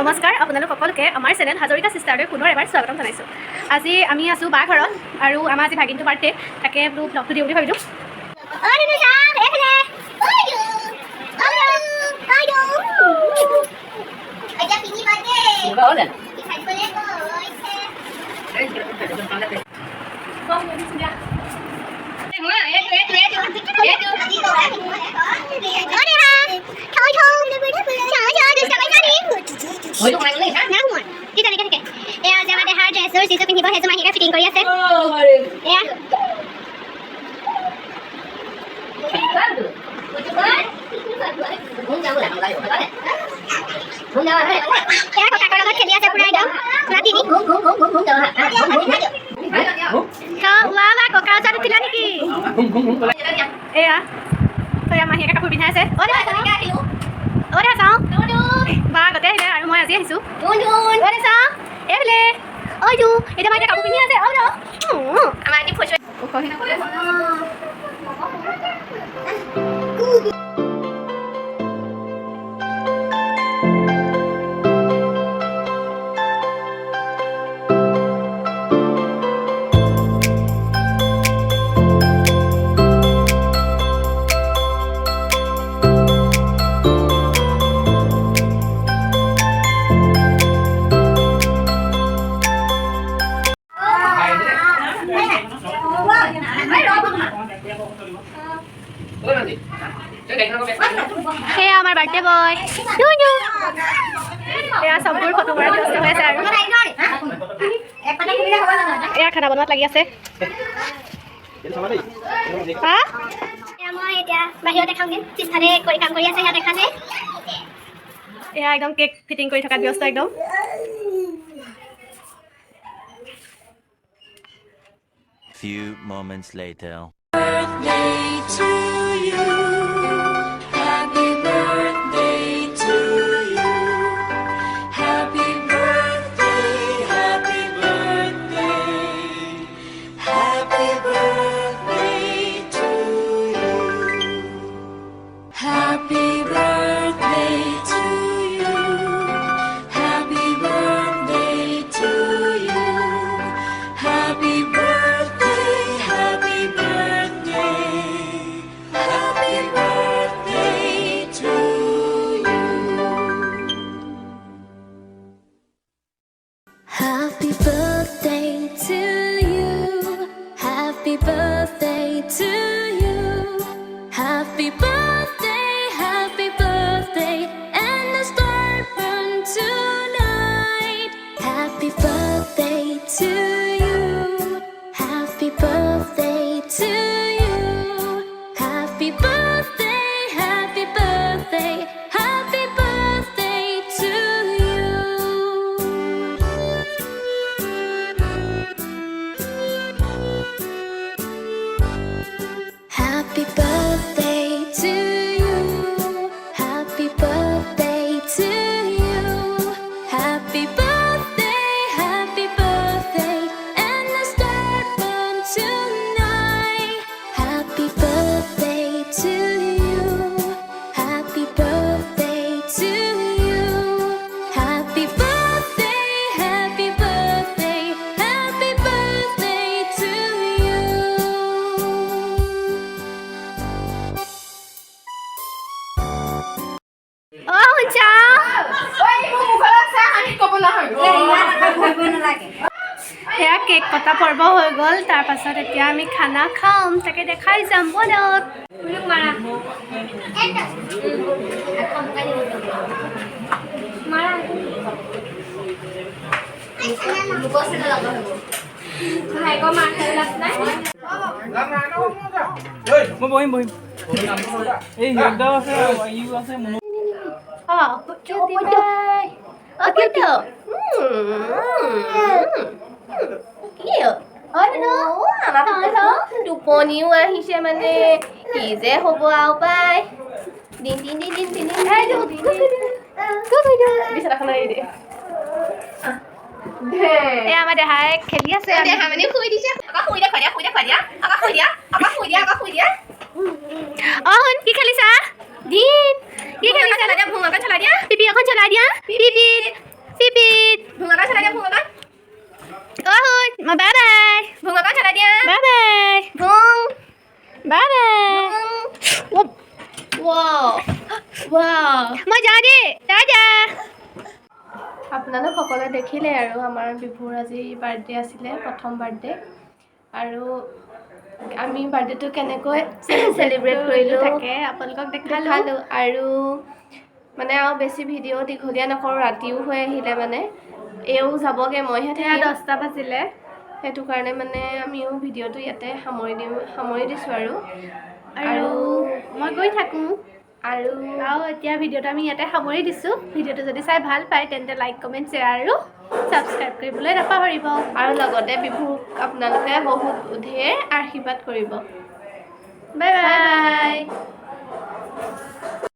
নমস্কাৰ আপোনালোক সকলোকে আমাৰ চেনেল হাজৰিকা চিষ্টাৰলৈ পুনৰ এবাৰ স্বাগতম জনাইছোঁ। আজি আমি আছোঁ বা ঘৰত আৰু আমাৰ আজি ভাগিনটো বাৰ্থডে, তাকে বোলো ব্লগটো দিওঁ বুলি ভাবিলোঁ। ফিটিং কৰি আছে খেলি আছে পুৰা একদম ককা ওচৰত উঠিলা নেকি? এয়া তই মাহীয়েকে কাপোৰ পিন্ধাই আছে। চাওঁ বা আগতে আহিলে আৰু মই আজি আহিছোঁ। চাওঁ এইফালে অইটো এতিয়া মই এতিয়া কাপোৰ পিন্ধি আছে। আমাৰ আজি ফটো সেয়া আমাৰ বাৰ্থডে বয় এয়া চববোৰ ফটো মৰাত ব্যস্ত হৈ আছে আৰু এয়া খানা বনোৱাত লাগি আছে। মই এতিয়া বাহিৰত দেখাওঁগে, পিছফালে কৰি কাম কৰি আছে, ইয়াত দেখা যায়। এয়া একদম কেক ফিটিং কৰি থকাত ব্যস্ত একদম। Few moments later. Birthday to you. Happy birthday to you. Happy birthday, happy birthday. Happy birthday to you. Happy birthday to you. Happy birthday to you. Happy birthday, happy birthday. Happy birthday to you. Happy birthday to you. Happy birthday to you. Happy birthday, happy birthday. And the star burn tonight. Happy birthday to you. Happy birthday to you. Happy birthday, happy birthday. Happy birthday to you. Happy birthday to you. Happy birthday to you. Happy birthday, happy birthday. And the star burn tonight. Happy birthday to you. Happy birthday to you. Happy birthday, happy birthday. Happy birthday to you. সেয়া cake কটা পৰ্ব হৈ গ'ল। তাৰপাছত এতিয়া আমি খানা খাম, তাকে দেখাই যাম বলক। মই বহিম এই হিৰকদাও আছে ইউ আছে টোপনিও আহিছে মানে কি যে হ'ব আৰু পাই। বিচনাখন এৰি দে। এই আমাৰ দেহাই খেলি আছে দেহা মানে শুই দিছে শুন কি খেলিছা দিন কি খেলিছা ভুঙাখন চলাই দিয়া পিপি এখন চলাই দিয়া পিপিত ভুঙাখন চলাই দিয়া ভুঙাখন শুন বাই বাই ভুঙাখন চলাই দিয়া বাই বাই ভুং বাই বাই মই যাওঁ দেই যা আপোনালোক সকলোৱে দেখিলে আৰু আমাৰ বিভুৰ আজি বাৰ্থডে আছিলে প্ৰথম বাৰ্থডে আৰু আমি বাৰ্থডেটো কেনেকৈ চেলিব্ৰেট কৰিলোঁ তাকে আপোনালোকক দেখালোঁ আৰু মানে আৰু বেছি ভিডিঅ' দীঘলীয়া নকৰোঁ ৰাতিও হৈ আহিলে মানে এও যাবগৈ মইহে 10টা বাজিলে সেইটো কাৰণে মানে আমিও ভিডিঅ'টো ইয়াতে সামৰি দিছোঁ আৰু মই গৈ থাকোঁ আৰু এতিয়া ভিডিঅ'টো আমি ইয়াতে সামৰি দিছোঁ ভিডিঅ'টো যদি চাই ভাল পায় তেন্তে লাইক কমেণ্ট শ্বেয়াৰ আৰু ছাবস্ক্ৰাইব কৰিবলৈ নাপাহৰিব আৰু লগতে বিভুক আপোনালোকে বহুত ধেৰ আশীৰ্বাদ কৰিব